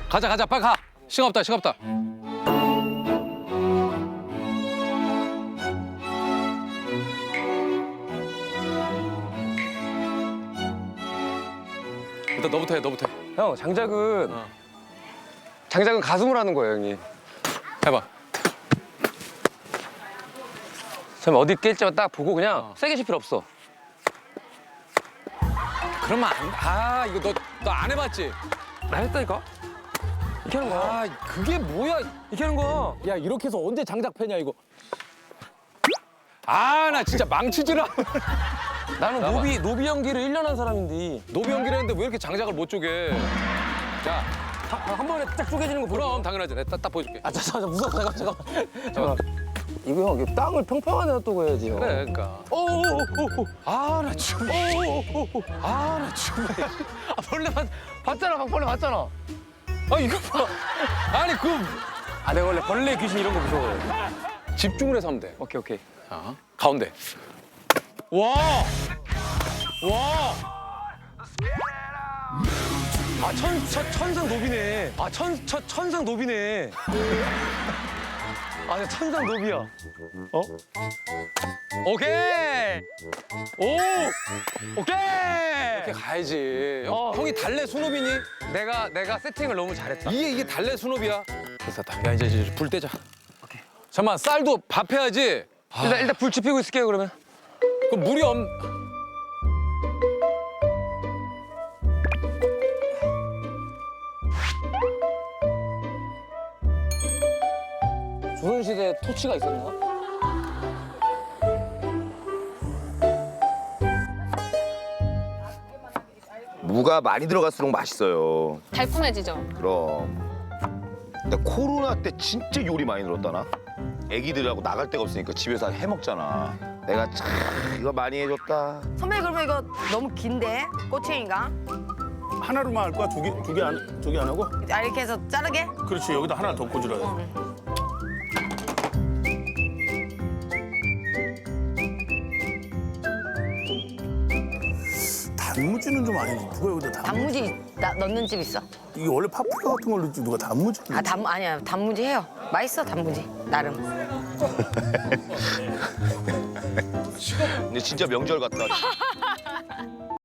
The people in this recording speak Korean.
가자 빨리 가. 시간 없다. 일단 너부터 해. 형 장작은 장작은 가슴으로 하는 거예요 형님. 해봐. 처음에 어디 낄지 딱 보고 그냥 세게 칠 필요 없어. 그러면 이거 너 안 해봤지? 나 했다니까. 이렇게 하는 거야. 그게 뭐야? 이렇게 하는 거야. 야 이렇게 해서 언제 장작 패냐 이거. 나 진짜 망치질 않아. 나는 노비 연기를 1년 한 사람인데 노비 연기를 했는데 왜 이렇게 장작을 못 쪼개? 자, 한 번에 딱 쪼개지는 거 보여. 그럼 당연하지. 내가 딱 보여줄게. 잠깐 무서워. 잠깐. 이거 형 이거 땅을 평평하게 놔두고 해야지. 형. 그래, 그러니까. 나 정말. 나 정말. 벌레 봤잖아. 벌레 봤잖아. 이거 봐. 아니, 내가 원래 벌레 귀신 이런 거 무서워해. 집중을 해서 하면 돼. 오케이. 가운데. 와! 천상 노비네. 천상 노비네. 나 천상 노비야. 오케이! 오케이! 이렇게 오케이. 가야지. 형이 달래 수노비니? 내가 세팅을 너무 잘했다. 이게 달래 수노비야. 됐다. 야, 이제 불 떼자. 오케이. 잠깐만, 쌀도 밥 해야지. 일단 불 지피고 있을게요 그러면. 그 물이 없. 조선시대 토치가 있었나? 무가 많이 들어갈수록 맛있어요. 달콤해지죠. 그럼. 근데 코로나 때 진짜 요리 많이 늘었다 나. 애기들하고 나갈 데가 없으니까 집에서 해 먹잖아. 내가 참 이거 많이 해줬다. 선배 그러면 이거 너무 긴데 꼬챙이가 하나로만 할 거야? 두 개 안 하고? 이렇게 해서 자르게? 그렇지 여기다 하나 더 꽂으라. 단무지는 좀 아니지. 누가 여기다 단무지 넣는 집 있어. 이게 원래 파프리카 같은 걸 넣지 누가 단무지? 아니야 단무지 해요. 맛있어 단무지 나름. 근데 진짜 명절 같다.